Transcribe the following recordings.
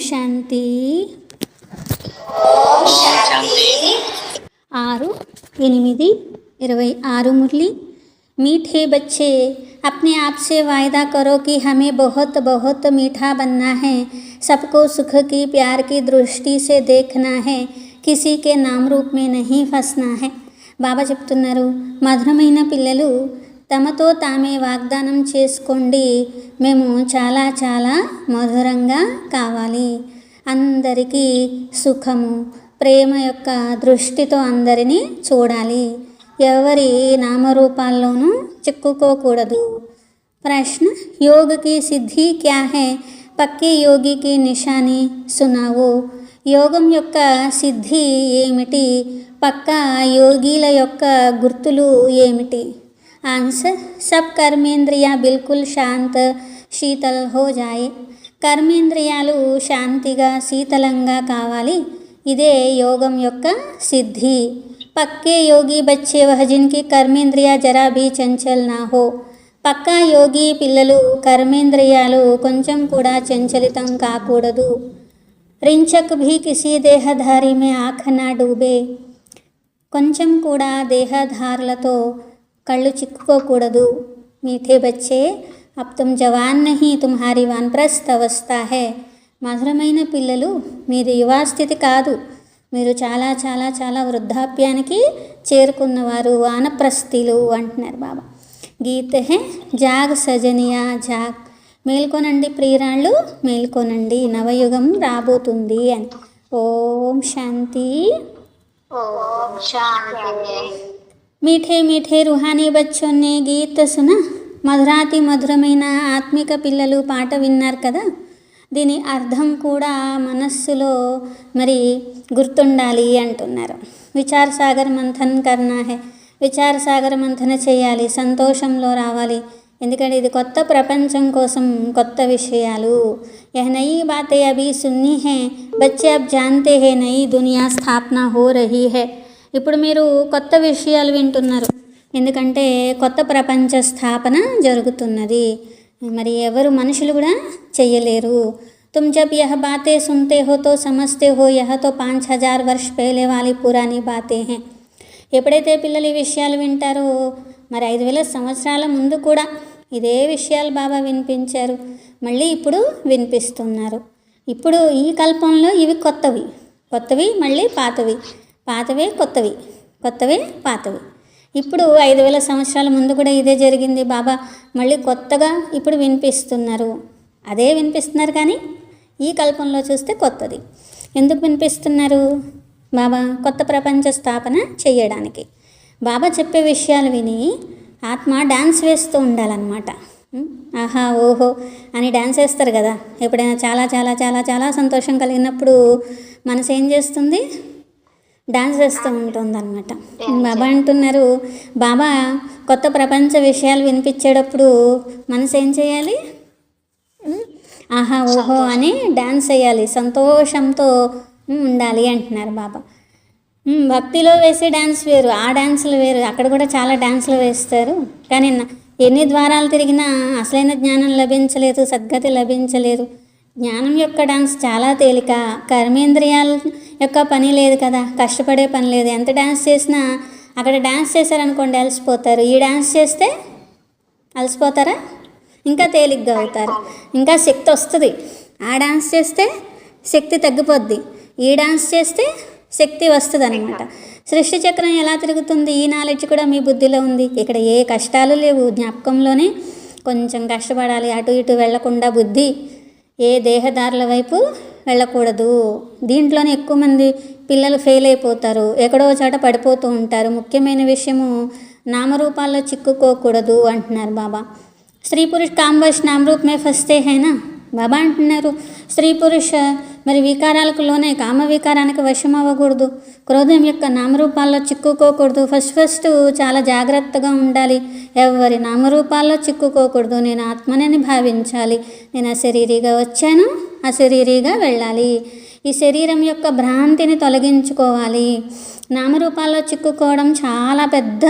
శాంతి. 6/8/26 मुरली. मीठे बच्चे, अपने आप से वायदा करो कि हमें बहुत बहुत मीठा बनना है, सबको सुख की प्यार की दृष्टि से देखना है, किसी के नाम रूप में नहीं फंसना है. బాబా చెప్తున్నారు, మధురమైన పిల్లలు తమతో తామే వాగ్దానం చేసుకోండి, మేము చాలా చాలా మధురంగా కావాలి, అందరికీ సుఖము ప్రేమ యొక్క దృష్టితో అందరినీ చూడాలి, ఎవరి నామరూపాల్లోనూ చిక్కుకోకూడదు. ప్రశ్న, योग की సిద్ధి క్యా హై, పక్కే యోగి కి నిషాని సునావో. యోగం యొక్క సిద్ధి ఏమిటి, పక్కా యోగిల యొక్క గుర్తులు ఏమిటి? ఆన్సర్, సబ్ కర్మేంద్రియ బిల్కుల్ శాంత్ శీతల్ హో జాయే. కర్మేంద్రియాలు శాంతిగా శీతలంగా కావాలి, ఇదే యోగం యొక్క సిద్ధి. పక్కే యోగి బచ్చే వహ జిన్కి కర్మేంద్రియ జరా భీ చంచల్ నా హో. పక్కా యోగి పిల్లలు కర్మేంద్రియాలు కొంచెం కూడా చంచలితం కాకూడదు. రించక్ భీ కిసీ దేహధారి మే ఆఖ్ నా డూబే. కొంచెం కూడా దేహధారులతో కళ్ళు చిక్కుకోకూడదు. మీఠే బచ్చే, అబ్ తుమ్ జవాన్ నహీ, తుమ్హారీ వాన్ప్రస్థ్ అవస్థా హై. మధురమైన పిల్లలు, మీది యువాస్థితి కాదు, మీరు చాలా చాలా చాలా వృద్ధాప్యానికి చేరుకున్నవారు, వానప్రస్థిలు అంటున్నారు బాబా. గీత హే, జాగ్ సజనియా జాగ్. మేల్కొనండి ప్రియురాళ్ళు, మేల్కొనండి, నవయుగం రాబోతుంది అని. ఓం శాంతి. మీఠే మీఠే రుహానీ బచ్చోనే గీత సున. మధురాతి మధురమైన ఆత్మిక పిల్లలు పాట విన్నారు కదా, దీని అర్థం కూడా మనస్సులో మరి గుర్తుండాలి అంటున్నారు. విచార సాగర్ మంథన్ కర్నా హై. విచార సాగర్ మంథన చేయాలి, సంతోషంలో రావాలి, ఎందుకంటే ఇది కొత్త ప్రపంచం కోసం కొత్త విషయాలు. యహ్ నయీ బాతే అభీ సున్నీ హై, బచ్చే అబ్ జాన్తే హై నయీ దునియా స్థాపన హో రహీ హై. ఇప్పుడు మీరు కొత్త విషయాలు వింటున్నారు, ఎందుకంటే కొత్త ప్రపంచ స్థాపన జరుగుతున్నది. మరి ఎవరు మనుషులు కూడా చెయ్యలేరు. తుమ్ జబ్ యహ బాతే సున్తే హో తో సమజ్తే హో యహ తో 5000 వర్ష పహలే వాली పురానీ బాతే హై. ఎప్పుడైతే పిల్లలు ఈ విషయాలు వింటారో, మరి 5000 సంవత్సరాల ముందు కూడా ఇదే విషయాలు బాబా వినిపించారు, మళ్ళీ ఇప్పుడు వినిపిస్తున్నారు. ఇప్పుడు ఈ కల్పంలో ఇవి కొత్తవి, కొత్తవి మళ్ళీ పాతవి, పాతవే కొత్తవి, కొత్తవే పాతవి. ఇప్పుడు 5000 సంవత్సరాల ముందు కూడా ఇదే జరిగింది, బాబా మళ్ళీ కొత్తగా ఇప్పుడు వినిపిస్తున్నారు. అదే వినిపిస్తున్నారు, కానీ ఈ కల్పంలో చూస్తే కొత్తది. ఎందుకు వినిపిస్తున్నారు? బాబా కొత్త ప్రపంచ స్థాపన చేయడానికి. బాబా చెప్పే విషయాలు విని ఆత్మ డ్యాన్స్ వేస్తూ ఉండాలన్నమాట. ఆహా ఓహో అని డ్యాన్స్ వేస్తారు కదా, ఎప్పుడైనా చాలా చాలా చాలా చాలా సంతోషం కలిగినప్పుడు మనసు ఏం చేస్తుంది? డాన్స్ వేస్తూ ఉంటుంది అనమాట. బాబా అంటున్నారు, బాబా కొత్త ప్రపంచ విషయాలు వినిపించేటప్పుడు మనసు ఏం చేయాలి? ఆహా ఓహో అని డాన్స్ వేయాలి, సంతోషంతో ఉండాలి అంటున్నారు బాబా. భక్తిలో వేసే డ్యాన్స్ వేరు, ఆ డ్యాన్సులు వేరు, అక్కడ కూడా చాలా డ్యాన్సులు వేస్తారు, కానీ ఎన్ని ద్వారాలు తిరిగినా అసలైన జ్ఞానం లభించలేదు, సద్గతి లభించలేదు. జ్ఞానం యొక్క డాన్స్ చాలా తేలిక, కర్మేంద్రియాల యొక్క పని లేదు కదా, కష్టపడే పని లేదు. ఎంత డ్యాన్స్ చేసినా అక్కడ డ్యాన్స్ చేశారనుకోండి అలసిపోతారు, ఈ డ్యాన్స్ చేస్తే అలసిపోతారా? ఇంకా తేలిగ్గా అవుతారు, ఇంకా శక్తి వస్తుంది. ఆ డ్యాన్స్ చేస్తే శక్తి తగ్గిపోద్ది, ఈ డ్యాన్స్ చేస్తే శక్తి వస్తుంది అనమాట. సృష్టి చక్రం ఎలా తిరుగుతుంది, ఈ నాలెడ్జ్ కూడా మీ బుద్ధిలో ఉంది. ఇక్కడ ఏ కష్టాలు లేవు, జ్ఞాపకంలోనే కొంచెం కష్టపడాలి, అటు ఇటు వెళ్లకుండా బుద్ధి ఏ దేహదారుల వైపు వెళ్ళకూడదు. దీంట్లోనే ఎక్కువ మంది పిల్లలు ఫెయిల్ అయిపోతారు, ఎక్కడో చోట పడిపోతూ ఉంటారు. ముఖ్యమైన విషయము నామరూపాల్లో చిక్కుకోకూడదు అంటున్నారు బాబా. స్త్రీ పురుష కామవశ్ నామరూప్ మే ఫస్తే హైనా. బాబా అంటున్నారు, స్త్రీ పురుష మరి వికారాలకు లోనే, కామ వికారానికి వశం అవ్వకూడదు, క్రోధం యొక్క నామరూపాల్లో చిక్కుకోకూడదు. ఫస్ట్ చాలా జాగ్రత్తగా ఉండాలి, ఎవరి నామరూపాల్లో చిక్కుకోకూడదు. నేను ఆత్మనని భావించాలి, నేను అశరీరిగా వచ్చాను, అశరీరిగా వెళ్ళాలి. ఈ శరీరం యొక్క భ్రాంతిని తొలగించుకోవాలి. నామరూపాల్లో చిక్కుకోవడం చాలా పెద్ద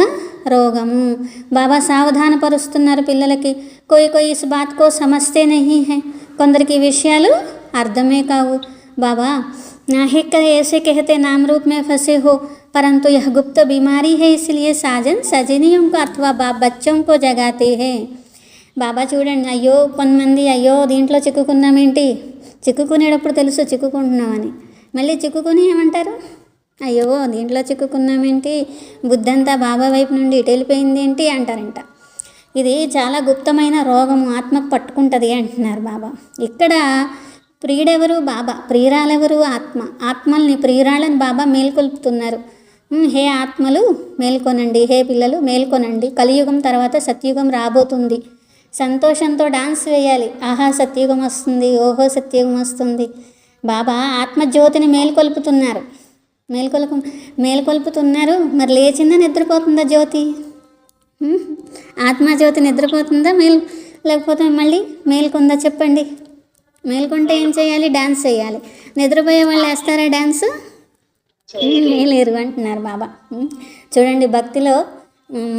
రోగము. బాబా సావధానపరుస్తున్నారు పిల్లలకి. కోయి is bath co సమజ్తే Nahi high. కొందరికి ఈ విషయాలు అర్థమే కావు బాబా. है ऐसे कहते नाम रूप में फंसे हो, परंतु यह गुप्त बीमारी है, इसलिए साजन सजनियों को अथवा बाप बच्चों को जगाते हैं. బాబా చూడండి, అయ్యో కొంతమంది అయ్యో దీంట్లో చిక్కుకున్నామేంటి, చిక్కుకునేటప్పుడు తెలుసు చిక్కుకుంటున్నామని, మళ్ళీ చిక్కుకుని ఏమంటారు, అయ్యో దీంట్లో చిక్కుకున్నామేంటి, బుద్ధంతా బాబా వైపు నుండి ఇటు వెళ్ళిపోయింది ఏంటి అంటారంట. ఇది చాలా గుప్తమైన రోగము, ఆత్మకు పట్టుకుంటుంది అంటున్నారు బాబా. ఇక్కడ ప్రియుడెవరు బాబా, ప్రియురాలెవరు ఆత్మ. ఆత్మల్ని ప్రియురాళ్ళని బాబా మేల్కొల్పుతున్నారు. హే ఆత్మలు మేల్కొనండి, హే పిల్లలు మేల్కొనండి, కలియుగం తర్వాత సత్యుగం రాబోతుంది, సంతోషంతో డాన్స్ వేయాలి. ఆహా సత్యుగం వస్తుంది, ఓహో సత్యుగం వస్తుంది. బాబా ఆత్మజ్యోతిని మేల్కొల్పుతున్నారు, మేల్కొల్పుతున్నారు. మరి లేచిందా నిద్రపోతుందా జ్యోతి? ఆత్మజ్యోతి నిద్రపోతుందా లేకపోతే మళ్ళీ మేల్కొందా చెప్పండి? మేల్కొంటే ఏం చేయాలి? డ్యాన్స్ చేయాలి. నిద్రపోయే వాళ్ళు వేస్తారా డ్యాన్స్? లేరు అంటున్నారు బాబా. చూడండి, భక్తిలో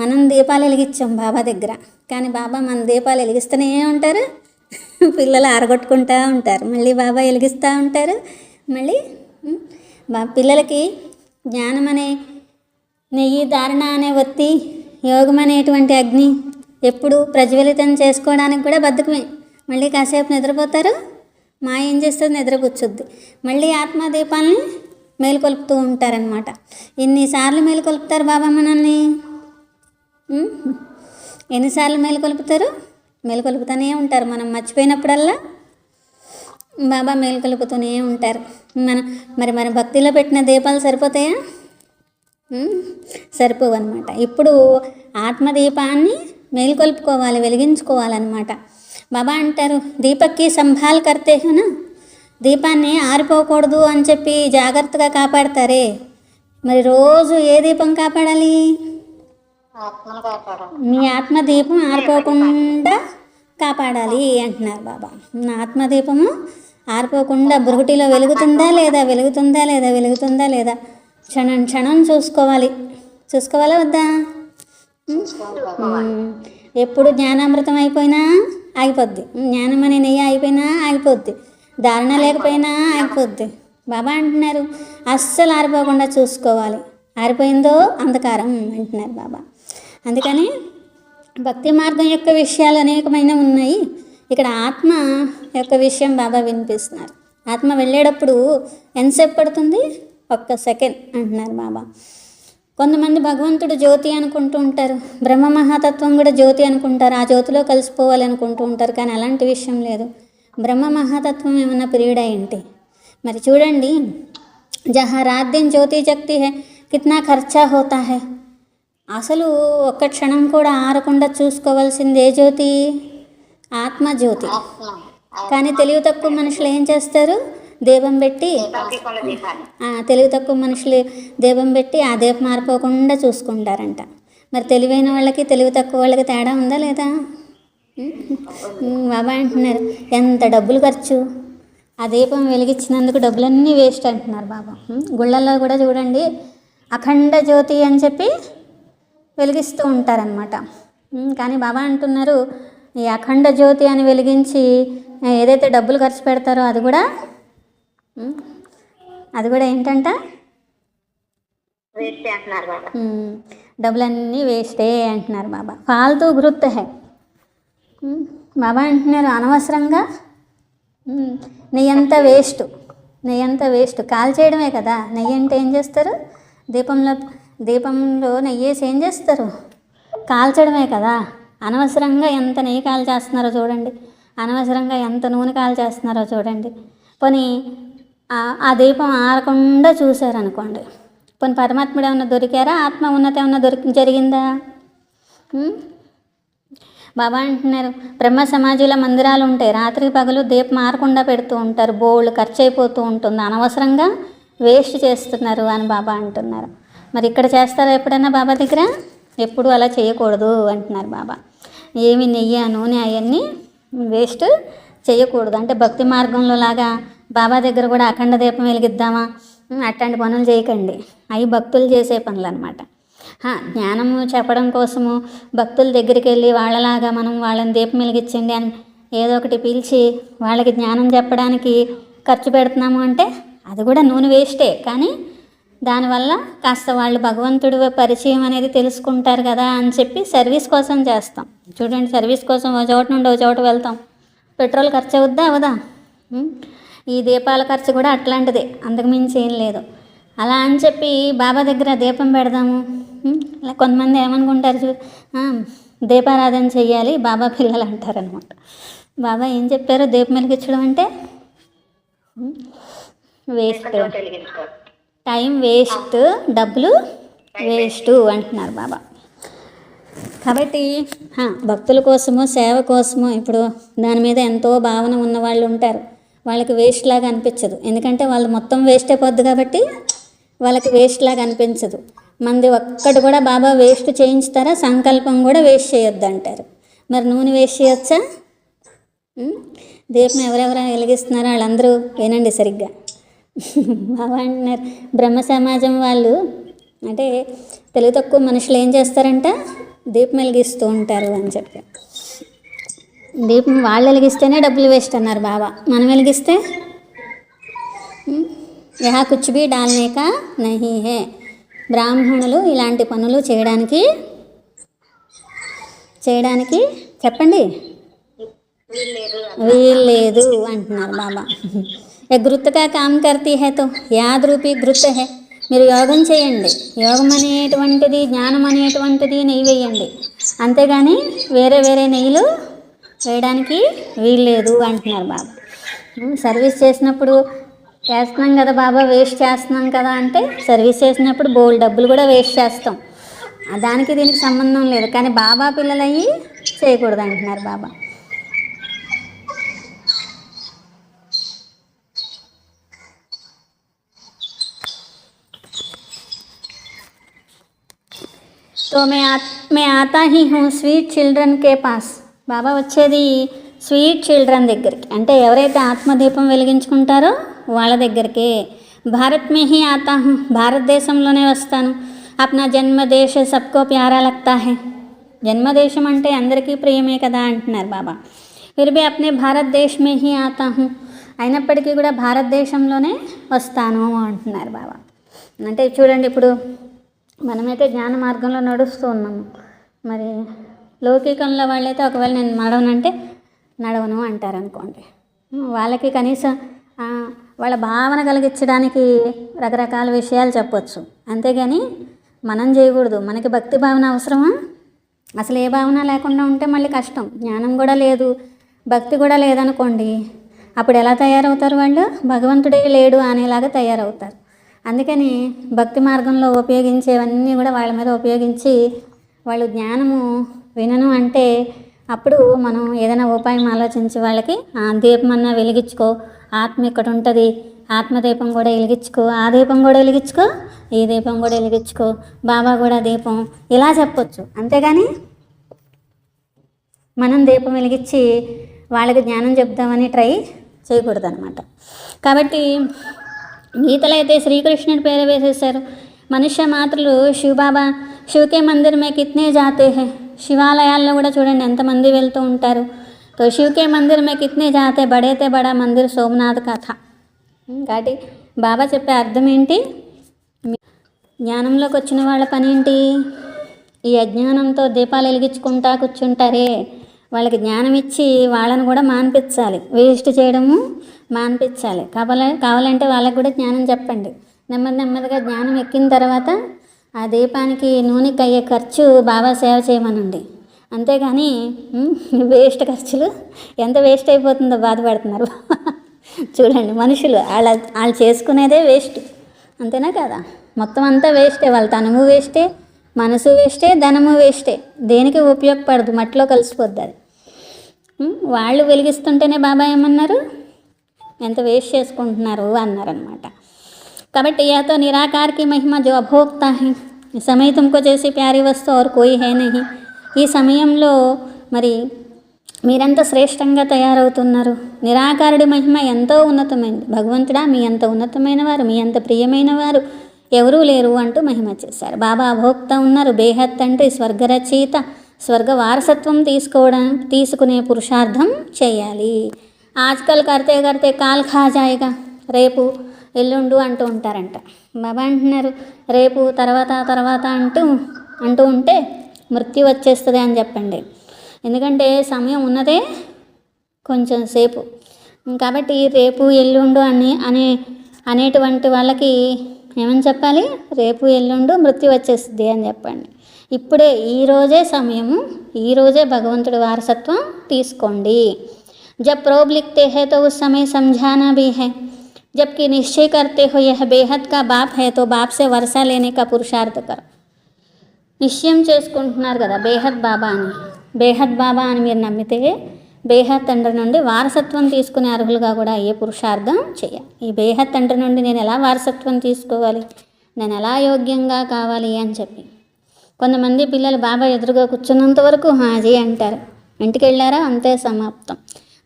మనం దీపాలు వెలిగించాం బాబా దగ్గర, కానీ బాబా మన దీపాలు వెలిగిస్తూనే ఉంటారు, పిల్లలు ఆరగొట్టుకుంటూ ఉంటారు, మళ్ళీ బాబా వెలిగిస్తూ ఉంటారు. మళ్ళీ పిల్లలకి జ్ఞానం అనే నెయ్యి, ధారణ అనే ఒత్తి, యోగం అనేటువంటి అగ్ని ఎప్పుడు ప్రజ్వలితం చేసుకోవడానికి కూడా బద్ధకమే. మళ్ళీ కాసేపు నిద్రపోతారు, మాయ ఏం చేస్తుంది, నిద్రపుచ్చుద్ది. మళ్ళీ ఆత్మదీపాలని మేలుకొల్పుతూ ఉంటారనమాట. ఎన్నిసార్లు మేలుకొల్పుతారు బాబా మనల్ని? ఎన్నిసార్లు మేలుకొల్పుతారు? మేలుకొల్పుతూనే ఉంటారు. మనం మర్చిపోయినప్పుడల్లా బాబా మేలుకొల్పుతూనే ఉంటారు. మన భక్తిలో పెట్టిన దీపాలు సరిపోతాయా? సరిపోవన్నమాట. ఇప్పుడు ఆత్మదీపాన్ని మేలుకొల్పుకోవాలి, వెలిగించుకోవాలన్నమాట. బాబా అంటారు, దీపక్కి సంభాల్ కర్తే హునా, దీపాన్ని ఆరిపోకూడదు అని చెప్పి జాగ్రత్తగా కాపాడతారే, మరి రోజు ఏ దీపం కాపాడాలి? మీ ఆత్మదీపం ఆరిపోకుండా కాపాడాలి అంటున్నారు బాబా. నా ఆత్మదీపము ఆరిపోకుండా బురుగుటిలో వెలుగుతుందా లేదా, వెలుగుతుందా లేదా, వెలుగుతుందా లేదా, క్షణం క్షణం చూసుకోవాలా వద్దా? ఎప్పుడు జ్ఞానామృతం అయిపోయినా ఆగిపోద్ది, జ్ఞానం అనే నెయ్యి అయిపోయినా ఆగిపోద్ది, ధారణ లేకపోయినా ఆగిపోద్ది. బాబా అంటున్నారు అస్సలు ఆరిపోకుండా చూసుకోవాలి, ఆరిపోయిందో అంధకారం అంటున్నారు బాబా. అందుకని భక్తి మార్గం యొక్క విషయాలు అనేకమైన ఉన్నాయి. ఇక్కడ ఆత్మ యొక్క విషయం బాబా వినిపిస్తున్నారు. ఆత్మ వెళ్ళేటప్పుడు ఎంతసేపు పడుతుంది? 1 సెకండ్ అంటున్నారు బాబా. కొంతమంది భగవంతుడు జ్యోతి అనుకుంటూ ఉంటారు, బ్రహ్మ మహాతత్వం కూడా జ్యోతి అనుకుంటారు, ఆ జ్యోతిలో కలిసిపోవాలి అనుకుంటూ ఉంటారు. కానీ అలాంటి విషయం లేదు. బ్రహ్మ మహాతత్వం ఏమన్నా పీరియడ్ ఏంటి? మరి చూడండి, జహా రాత్ దిన్ జ్యోతి జగతి హై, కిత్నా ఖర్చా హోతా హై. అసలు ఒక్క క్షణం కూడా ఆరకుండా చూసుకోవాల్సింది ఏ జ్యోతి? ఆత్మజ్యోతి. కానీ తెలివి తక్కువ మనుషులు ఏం చేస్తారు? దీపం పెట్టి, తెలివి తక్కువ మనుషులు దీపం పెట్టి ఆ దీపం మారిపోకుండా చూసుకుంటారంట. మరి తెలివైన వాళ్ళకి తెలివి తక్కువ వాళ్ళకి తేడా ఉందా లేదా? బాబా అంటున్నారు ఎంత డబ్బులు ఖర్చు, ఆ దీపం వెలిగించినందుకు డబ్బులన్నీ వేస్ట్ అంటున్నారు బాబా. గుళ్ళల్లో కూడా చూడండి, అఖండ జ్యోతి అని చెప్పి వెలిగిస్తూ ఉంటారనమాట. కానీ బాబా అంటున్నారు ఈ అఖండ జ్యోతి అని వెలిగించి ఏదైతే డబ్బులు ఖర్చు పెడతారో అది కూడా ఏంటంట? వేస్టే అంటున్నారు బాబా. డబ్బులన్నీ వేస్టే అంటున్నారు బాబా. ఫాల్తూ గురుత్ హై. బాబా అంటున్నారు అనవసరంగా నెయ్యంతా వేస్ట్. కాల్ చేయడమే కదా నెయ్యి అంటే. ఏం చేస్తారు? దీపంలో నెయ్యి వేసి ఏం చేస్తారు? కాల్చడమే కదా. అనవసరంగా ఎంత నెయ్యి కాల్ చేస్తున్నారో చూడండి, అనవసరంగా ఎంత నూనె కాల్ చేస్తున్నారో చూడండి. పోనీ ఆ దీపం ఆరకుండా చూశారనుకోండి, పోనీ పరమాత్ముడు ఏమన్నా దొరికారా? ఆత్మ ఉన్నత ఏమన్నా జరిగిందా? బాబా అంటున్నారు బ్రహ్మ సమాజంలో మందిరాలు ఉంటాయి, రాత్రి పగలు దీపం ఆరకుండా పెడుతూ ఉంటారు, బోళ్ళు ఖర్చు అయిపోతూ ఉంటుంది, అనవసరంగా వేస్ట్ చేస్తున్నారు అని బాబా అంటున్నారు. మరి ఇక్కడ చేస్తారా ఎప్పుడైనా బాబా దగ్గర? ఎప్పుడు అలా చేయకూడదు అంటున్నారు బాబా. ఏమి నెయ్యి నూనె అవన్నీ వేస్ట్ చేయకూడదు. అంటే భక్తి మార్గంలో లాగా బాబా దగ్గర కూడా అఖండ దీపం వెలిగిద్దామా, అట్లాంటి పనులు చేయకండి. అవి భక్తులు చేసే పనులు అనమాట. జ్ఞానము చెప్పడం కోసము భక్తుల దగ్గరికి వెళ్ళి వాళ్ళలాగా మనం వాళ్ళని దీపం వెలిగించండి అని ఏదో ఒకటి పిలిచి వాళ్ళకి జ్ఞానం చెప్పడానికి ఖర్చు పెడుతున్నాము అంటే అది కూడా నూనె వేస్టే, కానీ దానివల్ల కాస్త వాళ్ళు భగవంతుడు పరిచయం అనేది తెలుసుకుంటారు కదా అని చెప్పి సర్వీస్ కోసం చేస్తాం. చూడండి, సర్వీస్ కోసం ఒక చోట నుండి ఒక చోట వెళ్తాం, పెట్రోల్ ఖర్చు అవుద్దా అవదా? ఈ దీపాల ఖర్చు కూడా అట్లాంటిదే, అంతకుమించి ఏం లేదు. అలా అని చెప్పి బాబా దగ్గర దీపం పెడదాము. అలా కొంతమంది ఏమనుకుంటారు, దీపారాధన చెయ్యాలి బాబా పిల్లలు అంటారనమాట. బాబా ఏం చెప్పారు, దీపం వెలిగించడం అంటే వేస్ట్, టైం వేస్ట్, డబ్బులు వేస్ట్ అంటున్నారు బాబా. కాబట్టి భక్తుల కోసము, సేవ కోసము, ఇప్పుడు దాని మీద ఎంతో భావన ఉన్న వాళ్ళు ఉంటారు, వాళ్ళకి వేస్ట్ లాగా అనిపించదు, ఎందుకంటే వాళ్ళు మొత్తం వేస్ట్ అయిపోద్ది కాబట్టి వాళ్ళకి వేస్ట్ లాగా అనిపించదు. మంది ఒక్కటి కూడా బాబా వేస్ట్ చేయించుతారా, సంకల్పం కూడా వేస్ట్ చేయొద్దు అంటారు. మరి నూనె వేస్ట్ చేయొచ్చా? దీపం ఎవరెవరు వెలిగిస్తున్నారో వాళ్ళందరూ వినండి సరిగ్గా. బాబా అంటున్నారు, బ్రహ్మ సమాజం వాళ్ళు అంటే తెలివి తక్కువ మనుషులు ఏం చేస్తారంట, దీపం వెలిగిస్తూ ఉంటారు అని చెప్పి. దీపం వాళ్ళు వెలిగిస్తేనే డబ్బులు వేస్ట్ అన్నారు బాబా, మనం వెలిగిస్తే యహా కుచ్ భీ డాల్నే కా నహీ హే. బ్రాహ్మణులు ఇలాంటి పనులు చేయడానికి చెప్పండి వీల్లేదు అంటున్నారు బాబా. గృత్తుగా కామ్ కర్తీ హే తో యాద్ రూపీ గృత్ హే. మీరు యోగం చేయండి, యోగం అనేటువంటిది, జ్ఞానం అనేటువంటిది నెయ్యి వేయండి, అంతేగాని వేరే వేరే నెయ్యిలు వేయడానికి వీల్లేదు అంటున్నారు బాబా. సర్వీస్ చేసినప్పుడు చేస్తున్నాం కదా బాబా, వేస్ట్ చేస్తున్నాం కదా అంటే, సర్వీస్ చేసినప్పుడు బోల్డ్ డబ్బులు కూడా వేస్ట్ చేస్తాం, దానికి దీనికి సంబంధం లేదు, కానీ బాబా పిల్లలయ్యి చేయకూడదు అంటున్నారు బాబా. तो मैं आता ही हूँ స్వీట్ చిల్డ్రన్ కే పాస్. బాబా వచ్చేది స్వీట్ చిల్డ్రన్ దగ్గరికి, అంటే ఎవరైతే ఆత్మదీపం వెలిగించుకుంటారో వాళ్ళ దగ్గరికే. భారత్ మే హీ ఆతా హూ, భారతదేశంలోనే వస్తాను. Apna జన్మదేశ సబ్కో para లగ్తా high. జన్మదేశం అంటే అందరికీ ప్రియమే కదా అంటున్నారు బాబా. ఫిర్ భీ అప్నే భారతదేశ్ మే హీ ఆతా హూ, అయినప్పటికీ కూడా భారతదేశంలోనే వస్తాను అంటున్నారు బాబా. అంటే చూడండి, ఇప్పుడు మనమైతే జ్ఞాన మార్గంలో నడుస్తూ ఉన్నాము, మరి లౌకికంలో వాళ్ళైతే ఒకవేళ నేను నడవనంటే నడవను అంటారు అనుకోండి. వాళ్ళకి కనీసం వాళ్ళ భావన కలిగించడానికి రకరకాల విషయాలు చెప్పొచ్చు, అంతేగాని మనం చేయకూడదు. మనకి భక్తి భావన అవసరమా? అసలు ఏ భావన లేకుండా ఉంటే మళ్ళీ కష్టం. జ్ఞానం కూడా లేదు, భక్తి కూడా లేదనుకోండి, అప్పుడు ఎలా తయారవుతారు వాళ్ళు? భగవంతుడే లేడు అనేలాగా తయారవుతారు. అందుకని భక్తి మార్గంలో ఉపయోగించేవన్నీ కూడా వాళ్ళ మీద ఉపయోగించి, వాళ్ళు జ్ఞానము వినను అంటే అప్పుడు మనం ఏదైనా ఉపాయం ఆలోచించి వాళ్ళకి దీపం అన్నా వెలిగించుకో, ఆత్మ ఇక్కడ ఉంటుంది, ఆత్మదీపం కూడా వెలిగించుకో, ఆ దీపం కూడా వెలిగించుకో, ఈ దీపం కూడా వెలిగించుకో, బాబా కూడా దీపం, ఇలా చెప్పొచ్చు. అంతేగాని మనం దీపం వెలిగించి వాళ్ళకి జ్ఞానం చెప్దామని ట్రై చేయకూడదు అనమాట. కాబట్టి గీతలో అయితే శ్రీకృష్ణుడి పేరు వేసేసారు. మనుష్య మాత్రులు శివబాబా శివకే మందిర్ మే కిత్నే జాతే హే. శివాలయాల్లో కూడా చూడండి ఎంతమంది వెళ్తూ ఉంటారు. తో శివకే మందిర్ మే కిత్నే జాతే, బడేతే బడా మందిర్ సోమనాథ్ కథ. కాబట్టి బాబా చెప్పే అర్థం ఏంటి? జ్ఞానంలోకి వచ్చిన వాళ్ళ పని ఏంటి? ఈ అజ్ఞానంతో దీపాలు వెలిగించుకుంటా కూర్చుంటారే, వాళ్ళకి జ్ఞానం ఇచ్చి వాళ్ళని కూడా మాన్పించాలి, వేస్ట్ చేయడము మాన్పించాలి. కావాలంటే వాళ్ళకి కూడా జ్ఞానం చెప్పండి. నెమ్మదిగా జ్ఞానం ఎక్కిన తర్వాత ఆ దీపానికి నూనెకి అయ్యే ఖర్చు బాబా సేవ చేయమనండి, అంతేగాని వేస్ట్ ఖర్చులు ఎంత వేస్ట్ అయిపోతుందో బాధపడుతున్నారు. చూడండి, మనుషులు వాళ్ళు చేసుకునేదే వేస్ట్, అంతేనా కదా? మొత్తం అంతా వేస్టే, వాళ్ళ తనము వేస్టే, మనసు వేస్టే, ధనము వేస్టే, దేనికి ఉపయోగపడదు, మట్టిలో కలిసిపోద్ది అది. వాళ్ళు వెలిగిస్తుంటేనే బాబా ఏమన్నారు, ఎంత వేస్ట్ చేసుకుంటున్నారు అన్నారనమాట. కాబట్టి యాతో నిరాకార్కి మహిమ జో అభోక్తా హై, ఈ సమయం తుమ్కో చేసి ప్యారీ వస్తు और कोई है नहीं. ఈ సమయంలో మరి మీరంత శ్రేష్టంగా తయారవుతున్నారు. నిరాకారుడి మహిమ ఎంతో ఉన్నతమైనది. భగవంతుడా, మీ అంత ఉన్నతమైన వారు, మీ అంత ప్రియమైన వారు ఎవరూ లేరు అంటూ మహిమ చేశారు. బాబా అభోక్త ఉన్నారు. బేహత్ అంటే స్వర్గరచయిత, స్వర్గ వారసత్వం తీసుకునే పురుషార్థం చేయాలి. ఆజ్కల్ కర్తే కర్తే కాల్ ఖా జాయేగా, రేపు ఎల్లుండు అంటూ ఉంటారంట. బాబా అంటున్నారు రేపు తర్వాత తర్వాత అంటూ ఉంటే మృత్యు వచ్చేస్తుంది అని చెప్పండి. ఎందుకంటే సమయం ఉన్నదే కొంచెం సేపు, కాబట్టి రేపు ఎల్లుండు అనేటువంటి వాళ్ళకి ఏమని చెప్పాలి? రేపు ఎల్లుండు మృత్యు వచ్చేస్తుంది అని చెప్పండి. ఇప్పుడే ఈరోజే సమయము, ఈరోజే భగవంతుడి వారసత్వం తీసుకోండి. जब प्रोब लिखते हैं तो उस समय समझाना भी है, जबकि निश्चय करते हो यह बेहद का बाप है तो बाप से वर्षा लेने का पुरुषार्थ करो. నిశ్చయం చేసుకుంటున్నారు కదా బేహద్ బాబా అని. బేహద్ బాబా అని మీరు నమ్మితే బేహద్ తండ్రి నుండి వారసత్వం తీసుకునే అర్హులుగా కూడా అయ్యే పురుషార్థం చేయాలి. ఈ బేహద్ తండ్రి నుండి నేను ఎలా వారసత్వం తీసుకోవాలి, నేను ఎలా యోగ్యంగా కావాలి అని చెప్పి. కొంతమంది పిల్లలు బాబా ఎదురుగా కూర్చున్నంత వరకు హాజీ అంటారు, ఇంటికి వెళ్ళారా అంతే సమాప్తం.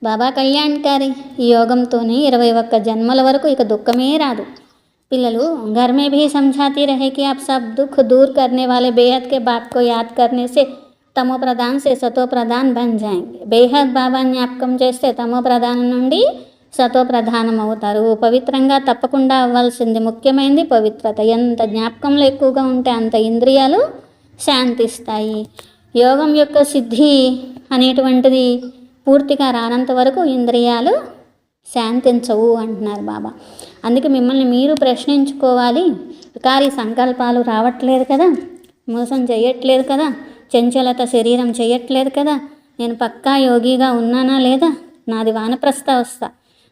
బాబా కళ్యాణ్కారి ఈ యోగంతోనే 21 జన్మల వరకు ఇక దుఃఖమే రాదు. పిల్లలు घर में भी समझाती रहे कि आप सब दुख दूर करने वाले बेहद के बाप को याद करने से तमो प्रधान से सतो प्रधान बन जाएंगे. బేహద్ బాబా జ్ఞాపకం చేస్తే తమో ప్రధానం నుండి సతో ప్రధానం అవుతారు. పవిత్రంగా తప్పకుండా అవ్వాల్సింది ముఖ్యమైనది పవిత్రత. ఎంత జ్ఞాపకంలో ఎక్కువగా ఉంటే అంత ఇంద్రియాలు శాంతిస్తాయి. యోగం యొక్క సిద్ధి అనేటువంటిది పూర్తిగా రానంత వరకు ఇంద్రియాలు శాంతించవు అంటున్నారు బాబా. అందుకే మిమ్మల్ని మీరు ప్రశ్నించుకోవాలి. వికారి సంకల్పాలు రావట్లేదు కదా, మోసం చేయట్లేదు కదా, చంచలత శరీరం చేయట్లేదు కదా, నేను పక్కా యోగిగా ఉన్నానా లేదా, నాది వానప్రస్థ అవస్థ,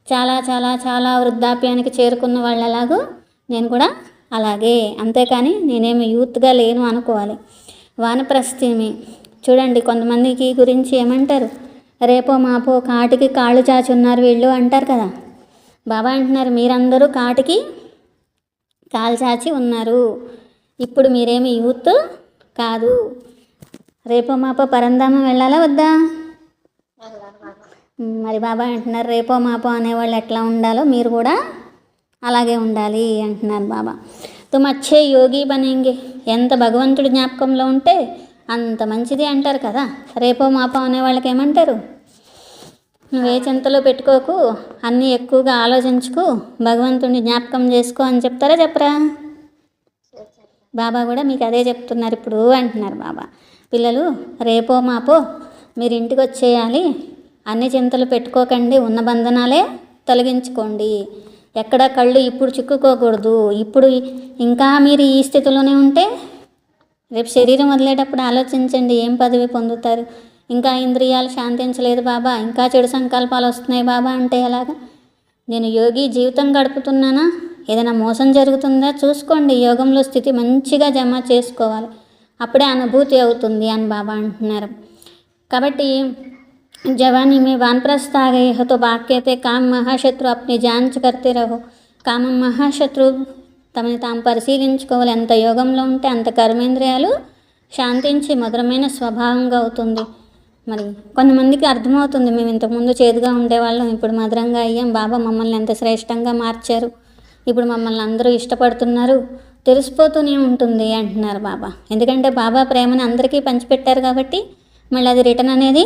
చాలా చాలా చాలా వృద్ధాప్యానికి చేరుకున్న వాళ్ళలాగో నేను కూడా అలాగే, అంతేకాని నేనేమి యూత్గా లేను అనుకోవాలి. వానప్రస్థిమి చూడండి. కొంతమందికి గురించి ఏమంటారు, రేపో మాపో కాటికి కాళ్ళు చాచి ఉన్నారు వీళ్ళు అంటారు కదా. బాబా అంటున్నారు మీరందరూ కాటికి కాలు చాచి ఉన్నారు, ఇప్పుడు మీరేమి యూత్ కాదు. రేపో మాపో పరంధామం వెళ్ళాలా వద్దా? మరి బాబా అంటున్నారు రేపో మాపో అనేవాళ్ళు ఎట్లా ఉండాలో మీరు కూడా అలాగే ఉండాలి అంటున్నారు బాబా. తుమ్ అచ్చే యోగి బనేంగే, ఎంత భగవంతుడి జ్ఞాపకంలో ఉంటే అంత మంచిది అంటారు కదా. రేపో మాపో అనే వాళ్ళకి ఏమంటారు, నువ్వే చింతలో పెట్టుకోకు, అన్నీ ఎక్కువగా ఆలోచించుకు, భగవంతుడిని జ్ఞాపకం చేసుకో అని చెప్తారా చెప్పరా? బాబా కూడా మీకు అదే చెప్తున్నారు ఇప్పుడు అంటున్నారు బాబా. పిల్లలు రేపో మాపో మీరు ఇంటికి వచ్చేయాలి, అన్ని చింతలు పెట్టుకోకండి, ఉన్న బంధనాలే తొలగించుకోండి, ఎక్కడ కళ్ళు ఇప్పుడు చిక్కుకోకూడదు. ఇప్పుడు ఇంకా మీరు ఈ స్థితిలోనే ఉంటే రేపు శరీరం వదిలేటప్పుడు ఆలోచించండి ఏం పదవి పొందుతారు. ఇంకా ఇంద్రియాలు శాంతించలేదు బాబా, ఇంకా చెడు సంకల్పాలు వస్తున్నాయి బాబా అంటే ఎలాగా? నేను యోగి జీవితం గడుపుతున్నానా, ఏదైనా మోసం జరుగుతుందా చూసుకోండి. యోగంలో స్థితి మంచిగా జమ చేసుకోవాలి, అప్పుడే అనుభూతి అవుతుంది అని బాబా అంటున్నారు. కాబట్టి जवानी में वानप्रस्थ आ गए हो तो बाप कहते काम महाशत्रु अपनी जांच करते रहो. కామం మహాశత్రు తమని తాము పరిశీలించుకోవాలి. ఎంత యోగంలో ఉంటే అంత కర్మేంద్రియాలు శాంతించి మధురమైన స్వభావంగా అవుతుంది. మరి కొంతమందికి అర్థమవుతుంది, మేము ఇంతకుముందు చేదుగా ఉండేవాళ్ళం, ఇప్పుడు మధురంగా అయ్యాం, బాబా మమ్మల్ని ఎంత శ్రేష్టంగా మార్చారు, ఇప్పుడు మమ్మల్ని అందరూ ఇష్టపడుతున్నారు, తెలిసిపోతూనే ఉంటుంది అంటున్నారు బాబా. ఎందుకంటే బాబా ప్రేమను అందరికీ పంచిపెట్టారు కాబట్టి మళ్ళీ అది రిటర్న్ అనేది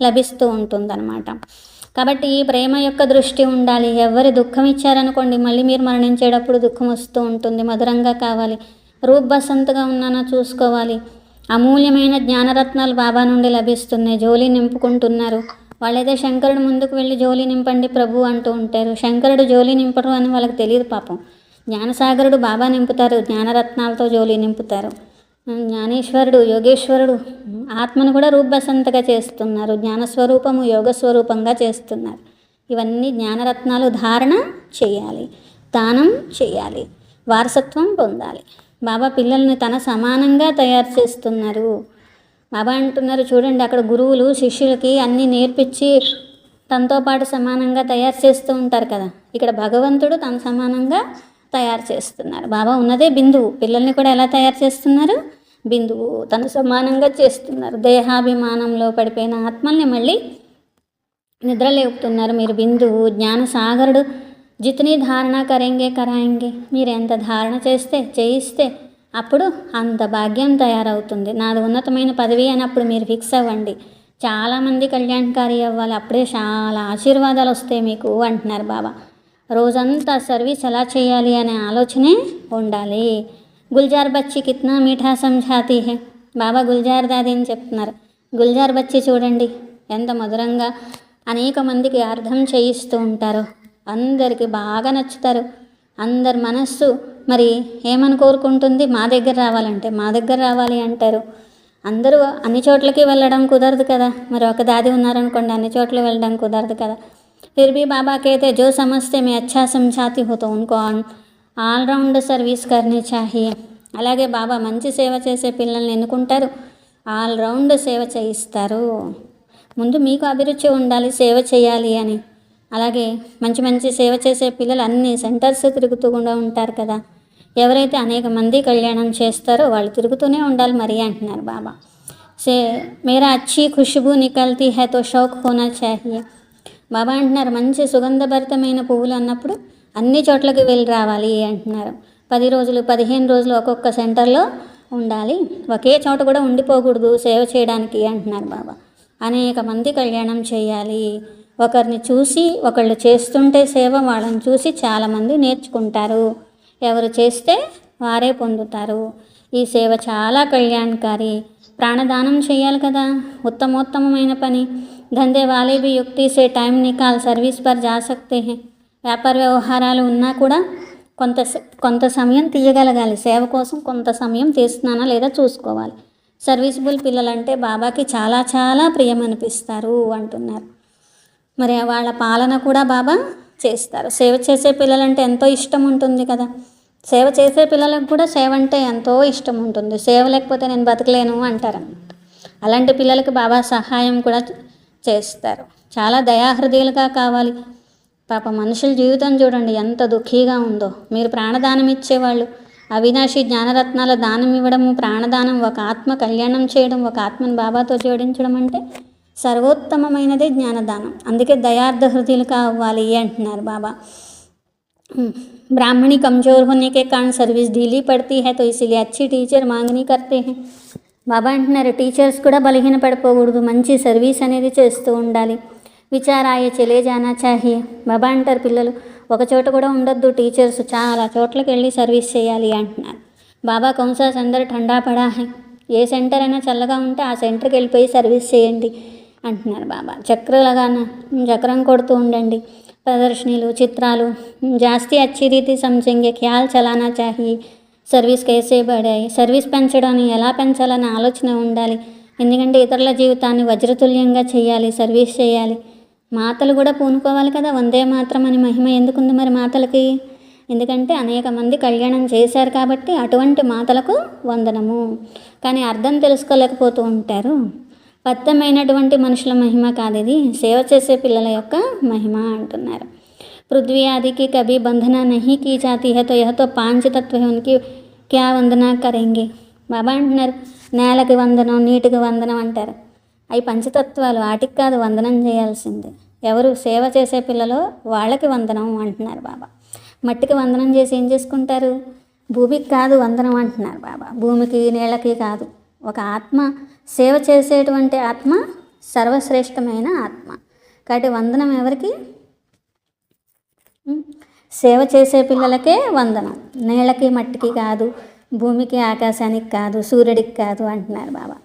లభిస్తూ ఉంటుందన్నమాట. కాబట్టి ఈ ప్రేమ యొక్క దృష్టి ఉండాలి. ఎవరి దుఃఖం ఇచ్చారనుకోండి మళ్ళీ మీరు మరణించేటప్పుడు దుఃఖం వస్తూ ఉంటుంది. మధురంగా కావాలి, రూప్ బసంతగా ఉన్నానో చూసుకోవాలి. అమూల్యమైన జ్ఞానరత్నాలు బాబా నుండి లభిస్తున్నాయి, జోలి నింపుకుంటున్నారు. వాళ్ళైతే శంకరుడు ముందుకు వెళ్ళి జోలి నింపండి ప్రభు అంటూ ఉంటారు. శంకరుడు జోలి నింపరు అని వాళ్ళకి తెలియదు పాపం. జ్ఞానసాగరుడు బాబా నింపుతారు, జ్ఞానరత్నాలతో జోలి నింపుతారు. జ్ఞానేశ్వరుడు యోగేశ్వరుడు ఆత్మను కూడా రూపబసంతగా చేస్తున్నారు, జ్ఞానస్వరూపము యోగస్వరూపంగా చేస్తున్నారు. ఇవన్నీ జ్ఞానరత్నాలు ధారణ చేయాలి, దానం చేయాలి, వారసత్వం పొందాలి. బాబా పిల్లల్ని తన సమానంగా తయారు చేస్తున్నారు. బాబా అంటున్నారు చూడండి, అక్కడ గురువులు శిష్యులకి అన్నీ నేర్పించి తనతో పాటు సమానంగా తయారు చేస్తూ ఉంటారు కదా, ఇక్కడ భగవంతుడు తన సమానంగా తయారు చేస్తున్నారు. బాబా ఉన్నదే బిందువు, పిల్లల్ని కూడా ఎలా తయారు చేస్తున్నారు, బిందువు తన సమానంగా చేస్తున్నారు. దేహాభిమానంలో పడిపోయిన ఆత్మల్ని మళ్ళీ నిద్రలేపుతున్నారు. మీరు బిందువు, జ్ఞానసాగరుడు. జితనీ ధారణ కరెంగే కరాయంగే, మీరు ఎంత ధారణ చేయిస్తే అప్పుడు అంత భాగ్యం తయారవుతుంది. నాది ఉన్నతమైన పదవి అని అప్పుడు మీరు ఫిక్స్ అవ్వండి. చాలామంది కళ్యాణకారి అవ్వాలి, అప్పుడే చాలా ఆశీర్వాదాలు వస్తాయి మీకు అంటున్నారు బాబా. రోజంతా సర్వీస్ ఎలా చేయాలి అనే ఆలోచనే ఉండాలి. గుల్జార్ బచ్చి కిత్నా మీఠా సంఝాతీ హే. బాబా గుల్జార్ దాది అని చెప్తున్నారు. గుల్జార్ బచ్చి చూడండి ఎంత మధురంగా అనేక మందికి అర్థం చేయిస్తూ ఉంటారు. అందరికీ బాగా నచ్చుతారు. అందరి మనస్సు మరి ఏమని కోరుకుంటుంది, మా దగ్గర రావాలంటే మా దగ్గర రావాలి అంటారు. అందరూ అన్ని చోట్లకి వెళ్ళడం కుదరదు కదా. మరి ఒక దాది ఉన్నారనుకోండి, అన్ని చోట్ల వెళ్ళడం కుదరదు కదా. फिर भी बाबा कहते जो समझते मैं अच्छा समझाती हूँ तो उनको ఆల్రౌండ్ సర్వీస్ కర్నీ చాహియే. అలాగే బాబా మంచి సేవ చేసే పిల్లల్ని ఎన్నుకుంటారు, ఆల్రౌండ్ సేవ చేయిస్తారు. ముందు మీకు అభిరుచి ఉండాలి సేవ చేయాలి అని. అలాగే మంచి మంచి సేవ చేసే పిల్లలు అన్ని సెంటర్స్ తిరుగుతూ కూడా ఉంటారు కదా. ఎవరైతే అనేక మంది కళ్యాణం చేస్తారో వాళ్ళు తిరుగుతూనే ఉండాలి మరి అంటున్నారు బాబా. మేరా అచ్చి ఖుష్బూ నికల్తీ హై తో షౌక్ హోనా చాహియే. బాబా అంటున్నారు మంచి సుగంధభరితమైన పువ్వులు అన్నప్పుడు అన్ని చోట్లకి వెళ్ళి రావాలి అంటున్నారు. 10 రోజులు 15 రోజులు ఒక్కొక్క సెంటర్లో ఉండాలి, ఒకే చోట కూడా ఉండిపోకూడదు సేవ చేయడానికి అంటున్నారు బాబా. అనేక మంది కళ్యాణం చేయాలి. ఒకరిని చూసి ఒకళ్ళు చేస్తుంటే సేవ, వాళ్ళని చూసి చాలామంది నేర్చుకుంటారు. ఎవరు చేస్తే వారే పొందుతారు. ఈ సేవ చాలా కళ్యాణకారి. ప్రాణదానం చేయాలి కదా, ఉత్తమోత్తమైన పని. ధందే వాలే भी युक्ति से टाइम निकाल सर्विस पर जा सकते हैं. వ్యాపార వ్యవహారాలు ఉన్నా కూడా కొంత సమయం తీయగలగాలి. సేవ కోసం కొంత సమయం తీస్తున్నానా లేదా చూసుకోవాలి. సర్వీసబుల్ పిల్లలంటే బాబాకి చాలా చాలా ప్రియం అనిపిస్తారు అంటున్నారు. మరి వాళ్ళ పాలన కూడా బాబా చేస్తారు. సేవ చేసే పిల్లలంటే ఎంతో ఇష్టం ఉంటుంది కదా. సేవ చేసే పిల్లలకు కూడా సేవ అంటే ఎంతో ఇష్టం ఉంటుంది. సేవ లేకపోతే నేను బతకలేను అంటారన్నమాట. అలాంటి పిల్లలకి బాబా సహాయం కూడా చేస్తారు. చాలా దయాహృదయులుగా కావాలి. పాప మనుషుల జీవితం చూడండి ఎంత దుఃఖీగా ఉందో. మీరు ప్రాణదానం ఇచ్చేవాళ్ళు, అవినాశి జ్ఞానరత్నాల దానం ఇవ్వడము, ప్రాణదానం, ఒక ఆత్మ కళ్యాణం చేయడం, ఒక ఆత్మను బాబాతో జోడించడం అంటే సర్వోత్తమమైనదే జ్ఞానదానం. అందుకే దయార్థ హృదయులుగా అవ్వాలి అంటున్నారు బాబా. ब्राह्मणी कमज़ोर होने के कारण सर्विस ढीली पड़ती है तो इसीलिए अच्छी टीचर मांगनी करते हैं. బాబా అంటున్నారు టీచర్స్ కూడా బలహీన పడిపోకూడదు, మంచి సర్వీస్ అనేది చేస్తూ ఉండాలి. విచారాయే చలే జానా చాహియే. బాబా అంటారు పిల్లలు ఒక చోట కూడా ఉండొద్దు, టీచర్స్ చాలా చోట్లకి వెళ్ళి సర్వీస్ చేయాలి అంటున్నారు. బాబా కౌన్సా సెంటర్ ఠండా పడా హై. ఏ సెంటర్ అయినా చల్లగా ఉంటే ఆ సెంటర్కి వెళ్ళిపోయి సర్వీస్ చేయండి అంటున్నారు బాబా. చక్రం కొడుతూ ఉండండి. ప్రదర్శనలు, చిత్రాలు జాస్తి అచ్చి రీతి సమझेंगे ఖ్యాల్ చలానా చాహియే. సర్వీస్ కేసే బడాయి. సర్వీస్ పెంచడాన్ని ఎలా పెంచాలనే ఆలోచన ఉండాలి. ఎందుకంటే ఇతరుల జీవితాన్ని వజ్రతుల్యంగా చేయాలి, సర్వీస్ చేయాలి. మాతలు కూడా పూనుకోవాలి కదా. వందే మాత్రం అని మహిమ ఎందుకుంది మరి మాతలకి? ఎందుకంటే అనేక మంది కళ్యాణం చేశారు కాబట్టి అటువంటి మాతలకు వందనము. కానీ అర్థం తెలుసుకోలేకపోతూ ఉంటారు. బద్ధమైనటువంటి మనుషుల మహిమ కాదు ఇది, సేవ చేసే పిల్లల యొక్క మహిమ అంటున్నారు. పృథ్వీ ఆదికి కభీ బంధనా నహీ కీ జాతీ హై తో యహ్ తో 5 తత్వ హై ఉన్కి క్యా వందనా కరెంగే. బాబా అంటున్నారు నేలకి వందనం, నీటికి వందనం అంటారు. అవి పంచతత్వాలు, వాటికి కాదు వందనం చేయాల్సిందే. ఎవరు సేవ చేసే పిల్లలో వాళ్ళకి వందనం అంటున్నారు బాబా. మట్టికి వందనం చేసి ఏం చేసుకుంటారు? భూమికి కాదు వందనం అంటున్నారు బాబా. భూమికి నీళ్ళకి కాదు. ఒక ఆత్మ సేవ చేసేటువంటి ఆత్మ సర్వశ్రేష్టమైన ఆత్మ. కాబట్టి వందనం ఎవరికి? సేవ చేసే పిల్లలకే వందనం. నీళ్ళకి మట్టికి కాదు, భూమికి ఆకాశానికి కాదు, సూర్యుడికి కాదు అంటున్నారు బాబా.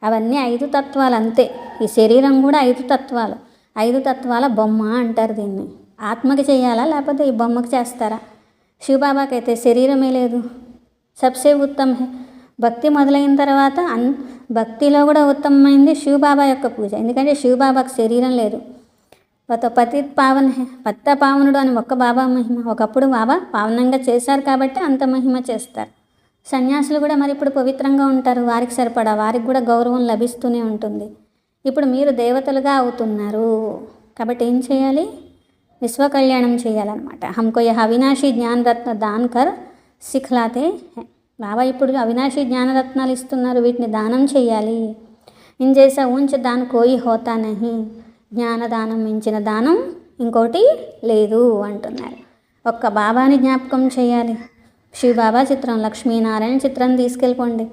అవన్నీ 5 తత్వాలు అంతే. ఈ శరీరం కూడా 5 తత్వాలు. 5 తత్వాల బొమ్మ అంటారు దీన్ని. ఆత్మకి చేయాలా లేకపోతే ఈ బొమ్మకి చేస్తారా? శివబాబాకి అయితే శరీరమే లేదు. సబ్సే ఉత్తమ్ హై. భక్తి మొదలైన తర్వాత భక్తిలో కూడా ఉత్తమమైంది శివబాబా యొక్క పూజ. ఎందుకంటే శివబాబాకి శరీరం లేదు. పతిత్ పావన్ హై. పత్త పావనుడు అని ఒక్క బాబా మహిమ. ఒకప్పుడు బాబా పావనంగా చేశారు కాబట్టి అంత మహిమ చేస్తారు. సన్యాసులు కూడా మరి ఇప్పుడు పవిత్రంగా ఉంటారు. వారికి సరిపడా వారికి కూడా గౌరవం లభిస్తూనే ఉంటుంది. ఇప్పుడు మీరు దేవతలుగా అవుతున్నారు కాబట్టి ఏం చేయాలి? విశ్వ కళ్యాణం చేయాలన్నమాట. హమ్కో యహ్ అవినాశి జ్ఞానరత్న దాన్ కర్ సిఖలాతే హై. బాబా ఇప్పుడు అవినాశి జ్ఞానరత్నాలు ఇస్తున్నారు, వీటిని దానం చేయాలి. ఇన్ జైసా ఊంచ్ దాన్ కోయి హోతా నహీ. జ్ఞానదానం మించిన దానం ఇంకోటి లేదు అంటున్నారు. ఒక్క బాబాని జ్ఞాపకం చేయాలి. శివబాబా చిత్రం, లక్ష్మీనారాయణ చిత్రం తీసుకెళ్ళిపోండి.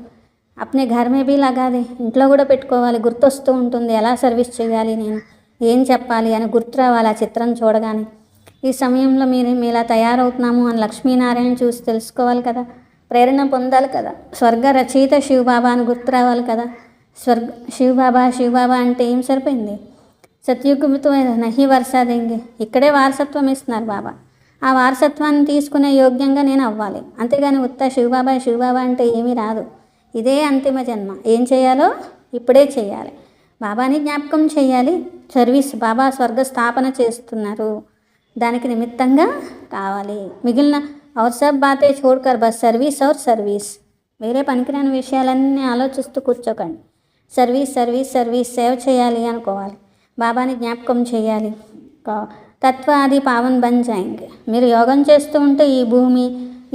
అప్నే ఘర్ మే భీ లగా దే, ఇంట్లో కూడా పెట్టుకోవాలి. గుర్తొస్తూ ఉంటుంది, ఎలా సర్వీస్ చేయాలి, నేను ఏం చెప్పాలి అని గుర్తు రావాలి ఆ చిత్రం చూడగానే. ఈ సమయంలో మీరు ఇలా తయారవుతున్నాము అని లక్ష్మీనారాయణ చూసి తెలుసుకోవాలి కదా, ప్రేరణ పొందాలి కదా. స్వర్గ రచయిత శివబాబా అని గుర్తు రావాలి కదా. శివబాబా అంటే ఏం సరిపోయింది, సత్యుగంతో నహి వర్షా దేంగే, ఇక్కడే వారసత్వం ఇస్తున్నారు బాబా. ఆ వారసత్వాన్ని తీసుకునే యోగ్యంగా నేను అవ్వాలి, అంతేగాని ఉత్త శివబాబా అంటే ఏమీ రాదు. ఇదే అంతిమ జన్మ. ఏం చేయాలో ఇప్పుడే చేయాలి, బాబాని జ్ఞాపకం చేయాలి. సర్వీస్, బాబా స్వర్గ స్థాపన చేస్తున్నారు, దానికి నిమిత్తంగా కావాలి. మిగిలిన ఔర్ సబ్ బాతే చోడ్కర్ బస్ సర్వీస్ ఔర్ సర్వీస్, వేరే పనికిరాని విషయాలన్నీ ఆలోచిస్తూ కూర్చోకండి. సర్వీస్ సర్వీస్ సర్వీస్, సేవ చేయాలి అనుకోవాలి, బాబాని జ్ఞాపకం చేయాలి. తత్వ ఆది పావన్ బన్ జాయింగే. మీరు యోగం చేస్తూ ఉంటే ఈ భూమి,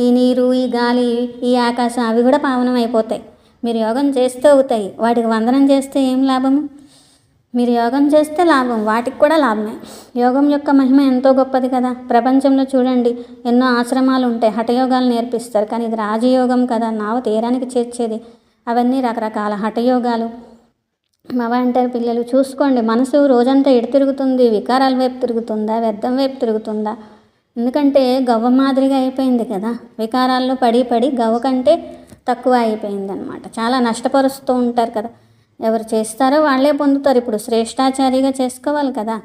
ఈ నీరు, ఈ గాలి, ఈ ఆకాశం అవి కూడా పావనం అయిపోతాయి. మీరు యోగం చేస్తూ అవుతాయి, వాటికి వందనం చేస్తే ఏం లాభము? మీరు యోగం చేస్తే లాభం, వాటికి కూడా లాభమే. యోగం యొక్క మహిమ ఎంతో గొప్పది కదా. ప్రపంచంలో చూడండి, ఎన్నో ఆశ్రమాలు ఉంటాయి, హఠయోగాలు నేర్పిస్తారు. కానీ ఇది రాజయోగం కదా, నావ తీరానికి చేర్చేది. అవన్నీ రకరకాల హఠయోగాలు. మవ అంటారు పిల్లలు. చూసుకోండి, మనసు రోజంతా ఎటు తిరుగుతుంది, వికారాల వైపు తిరుగుతుందా, వ్యర్థం వైపు తిరుగుతుందా? ఎందుకంటే గవ్వ మాదిరిగా అయిపోయింది కదా, వికారాల్లో పడి పడి గవ్వ కంటే తక్కువ అయిపోయింది అనమాట. చాలా నష్టపరుస్తూ ఉంటారు కదా. ఎవరు చేస్తారో వాళ్ళే పొందుతారు. ఇప్పుడు శ్రేష్టాచారిగా చేసుకోవాలి కదా.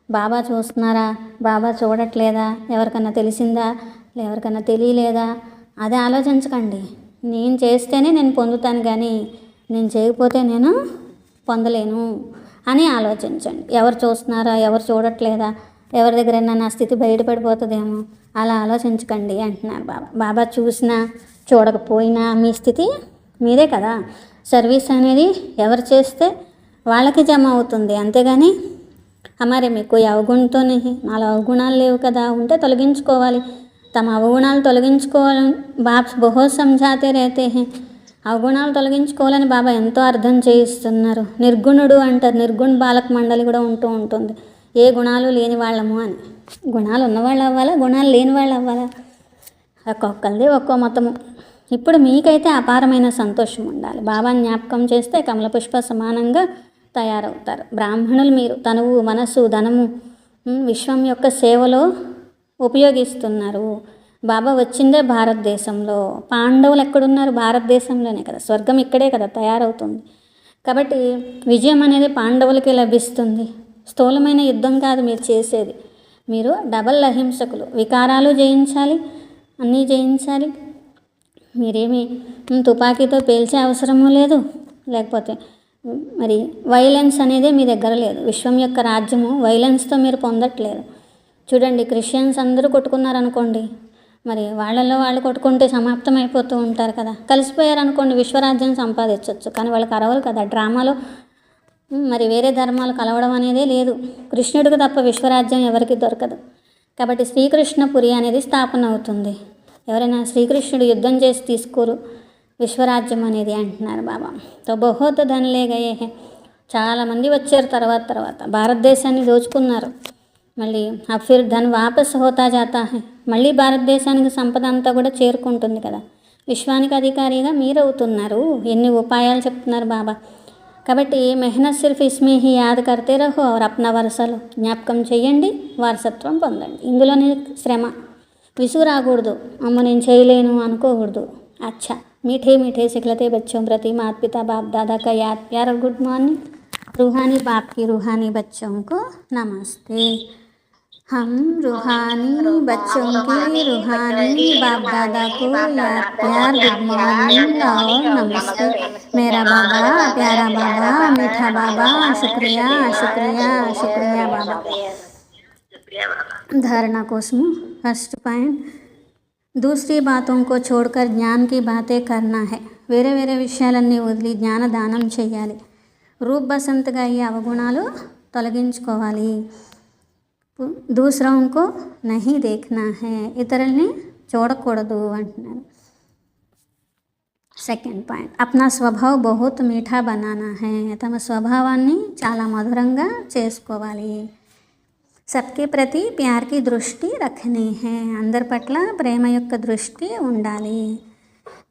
బాబా చూస్తున్నారా, బాబా చూడట్లేదా, ఎవరికన్నా తెలిసిందా, ఎవరికన్నా తెలియలేదా, అది ఆలోచించకండి. నేను చేస్తేనే నేను పొందుతాను, కానీ నేను చేయకపోతే నేను పొందలేను అని ఆలోచించండి. ఎవరు చూస్తున్నారా, ఎవరు చూడట్లేదా, ఎవరి దగ్గరైనా నా స్థితి బయటపడిపోతుందేమో అలా ఆలోచించకండి అంటున్నారు బాబా. బాబా చూసినా చూడకపోయినా మీ స్థితి మీదే కదా. సర్వీస్ అనేది ఎవరు చేస్తే వాళ్ళకి జమ అవుతుంది, అంతేగాని హమారే మీకు అవగుణతో నాలో అవగుణాలు లేవు కదా, ఉంటే తొలగించుకోవాలి. తమ అవగుణాలు తొలగించుకోవాలని బాప్స్ బహుత్ సంజాతే రేతే హే. అవగుణాలు తొలగించుకోవాలని బాబా ఎంతో అర్థం చేయిస్తున్నారు. నిర్గుణుడు అంటారు, నిర్గుణ బాలక మండలి కూడా ఉంటూ ఉంటుంది. ఏ గుణాలు లేని వాళ్ళము అని. గుణాలు ఉన్నవాళ్ళు అవ్వాలా, గుణాలు లేని వాళ్ళు అవ్వాలా? ఒక్కొక్కరిది ఒక్కో మతము. ఇప్పుడు మీకైతే అపారమైన సంతోషం ఉండాలి. బాబాని జ్ఞాపకం చేస్తే కమలపుష్ప సమానంగా తయారవుతారు. బ్రాహ్మణులు మీరు తనువు, మనసు, ధనము విశ్వం యొక్క సేవలో ఉపయోగిస్తున్నారు. బాబా వచ్చిందే భారతదేశంలో. పాండవులు ఎక్కడున్నారు? భారతదేశంలోనే కదా. స్వర్గం ఇక్కడే కదా తయారవుతుంది. కాబట్టి విజయం అనేది పాండవులకే లభిస్తుంది. స్థూలమైన యుద్ధం కాదు మీరు చేసేది. మీరు డబల్ అహింసకులు. వికారాలు జయించాలి, అన్నీ జయించాలి. మీరేమి తుపాకీతో పేల్చే అవసరమూ లేదు, లేకపోతే మరి వైలెన్స్ అనేదే మీ దగ్గర లేదు. విశ్వం యొక్క రాజ్యము వైలెన్స్తో మీరు పొందట్లేదు. చూడండి, క్రిస్టియన్స్ అందరూ కొట్టుకున్నారనుకోండి, మరి వాళ్ళల్లో వాళ్ళు కొట్టుకుంటే సమాప్తం అయిపోతూ ఉంటారు కదా. కలిసిపోయారనుకోండి, విశ్వరాజ్యం సంపాదించవచ్చు. కానీ వాళ్ళకి అరవలు కదా డ్రామాలో. మరి వేరే ధర్మాలు కలవడం అనేదే లేదు. కృష్ణుడికి తప్ప విశ్వరాజ్యం ఎవరికి దొరకదు. కాబట్టి శ్రీకృష్ణపురి అనేది స్థాపన అవుతుంది. ఎవరైనా శ్రీకృష్ణుడు యుద్ధం చేసి తీసుకోరు విశ్వరాజ్యం అనేది అంటున్నారు బాబా. తో బహుత్ ధనలే గయే హే. చాలామంది వచ్చారు తర్వాత భారతదేశాన్ని దోచుకున్నారు. మళ్ళీ ఫిర్ ధన్ వాపస్ హోతా జాతా హై. మళ్ళీ భారతదేశానికి సంపద అంతా కూడా చేరుకుంటుంది కదా. విశ్వానికి అధికారిగా మీరు అవుతున్నారు. ఎన్ని ఉపాయాలు చెప్తున్నారు బాబా. కాబట్టి మెహనత్ సిర్ఫ్ ఇస్మే హీ యాద్ కర్తే రహో ఔర్ అప్నా వరసలు జ్ఞాపకం చేయండి, వారసత్వం పొందండి. ఇందులోనే శ్రమ, విసుగు రాకూడదు. అమ్మ నేను చేయలేను అనుకోకూడదు. అచ్చా मीठे मीठे सिखलते बच्चों प्रति माता पिता बाप दादा का याद प्यार और गुड मॉर्निंग. रूहानी बाप की रूहानी बच्चों को नमस्ते. हम रूहानी बच्चों की रूहानी बाप दादा को याद प्यार गुड मॉर्निंग और नमस्ते. मेरा बाबा, प्यारा बाबा, मीठा बाबा, शुक्रिया शुक्रिया शुक्रिया बाबा. धारणा कोसम फर्स्ट पॉइंट, दूसरी बातों को छोड़कर ज्ञान की बातें करना है. వేరే వేరే విషయాలన్నీ వదిలి జ్ఞానదానం చేయాలి. రూప్ బసంత్గా ఈ అవగుణాలు తొలగించుకోవాలి. दूसरों को नहीं देखना है, ఇతరుల్ని చూడకూడదు అంటున్నారు. సెకండ్ పాయింట్, అప్నా స్వభావ్ బహుత్ మీఠా బనానా హై. తమ స్వభావాన్ని చాలా మధురంగా చేసుకోవాలి. సబ్కే ప్రతి ప్యార్ కి దృష్టి రఖనీ హై. అందరి పట్ల ప్రేమ యొక్క దృష్టి ఉండాలి.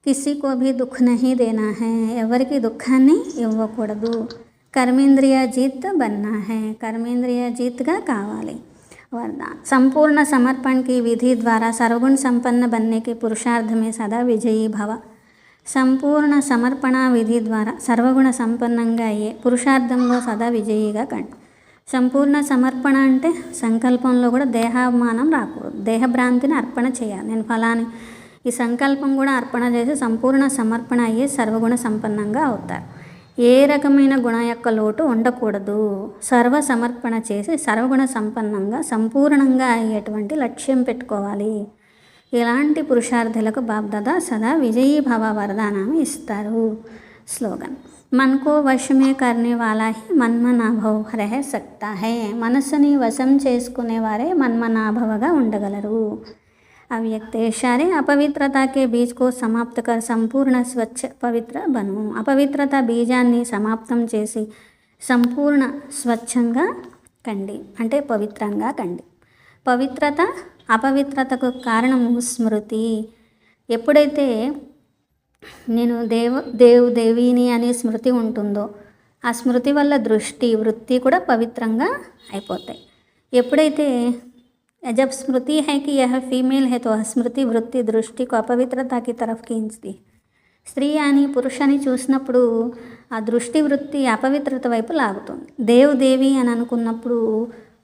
కిసి కో భీ దుఃఖ్ నహీ దేనా హై, ఎవరికి దుఃఖాన్ని ఇవ్వకూడదు. కర్మేంద్రియ జీత్ బన్నా హై, కర్మేంద్రియ జీత్గా కావాలి. वरदान संपूर्ण समर्पण की विधि द्वारा सर्वगुण संपन्न बनने के पुरुषार्थ में सदा विजयी भव. సంపూర్ణ సమర్పణ విధి ద్వారా సర్వగుణ సంపన్నంగా అయ్యే పురుషార్థంలో సదా విజయిగా కండి. సంపూర్ణ సమర్పణ అంటే సంకల్పంలో కూడా దేహాభిమానం రాకూడదు, దేహభ్రాంతిని అర్పణ చేయాలి. నేను ఫలాని ఈ సంకల్పం కూడా అర్పణ చేసి సంపూర్ణ సమర్పణ అయ్యే సర్వగుణ సంపన్నంగా అవుతారు. ఏ రకమైన గుణ యొక్క లోటు ఉండకూడదు. సర్వ సమర్పణ చేసి సర్వగుణ సంపన్నంగా సంపూర్ణంగా అయ్యేటువంటి లక్ష్యం పెట్టుకోవాలి. ఇలాంటి పురుషార్థులకు బాబ్దాదా సదా విజయీ భవ వరదానాన్ని ఇస్తారు. స్లోగన్ मन को वश में करने वाला ही మన్మనాభవ్ రహ సక్తా హై, మనస్సుని వశం చేసుకునే వారే మన్మనాభవగా ఉండగలరు. अव्यक्त इशारे अपवित्रता के बीज को समाप्त कर संपूर्ण स्वच्छ पवित्र बनो. अपवित्रता బీజాన్ని సమాప్తం చేసి సంపూర్ణ స్వచ్ఛంగా కండి అంటే పవిత్రంగా కండి. పవిత్రత అపవిత్రతకు కారణము స్మృతి. ఎప్పుడైతే నేను దేవిని అనే స్మృతి ఉంటుందో ఆ స్మృతి వల్ల దృష్టి వృత్తి కూడా పవిత్రంగా అయిపోతాయి. ఎప్పుడైతే जब स्मृति है कि यह फीमेल है तो स्मृति वृत्ति दृष्टि को अपवित्रता की तरफ खींचती. స్త్రీ అని పురుషని చూసినప్పుడు ఆ దృష్టి వృత్తి అపవిత్రత వైపు లాగుతుంది. దేవి అని అనుకున్నప్పుడు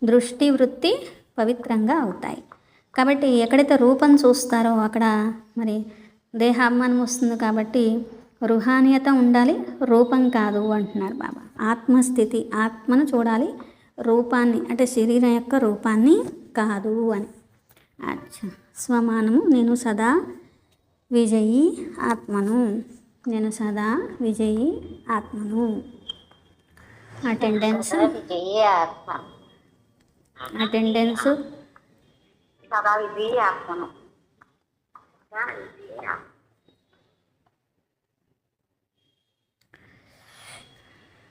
దృష్టి వృత్తి పవిత్రంగా అవుతాయి. కాబట్టి ఎక్కడైతే రూపం చూస్తారో అక్కడ మరి దేహాభిమానం వస్తుంది. కాబట్టి రుహానీయత ఉండాలి, రూపం కాదు అంటున్నారు బాబా. ఆత్మస్థితి, ఆత్మను చూడాలి, రూపాన్ని అంటే శరీరం యొక్క రూపాన్ని కాదు అని. అచ్చా స్వమానము నేను సదా విజయీ ఆత్మను, నేను సదా విజయీ ఆత్మను. అటెండెన్స్ అటెండెన్స్ సదా విజయీ ఆత్మను.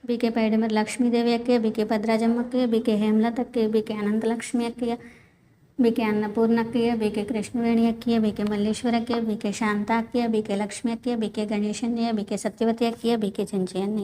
बीके पैडमर लक्ष्मी देवी अक्के, बीके भद्राजम अक्के, बीके हेमलत अक्के, बीके अनंत लक्ष्मी अक्के, बीके अन्नपूर्ण अक्के, बीके कृष्णवेणी अक्के, बीके मल्लेश्वर अक्के, बीके शांता अक्के, बीके लक्ष्मी अक्के, बीके गणेशन्य, बीके सत्यवती अक्के, बीके चंचयन्य.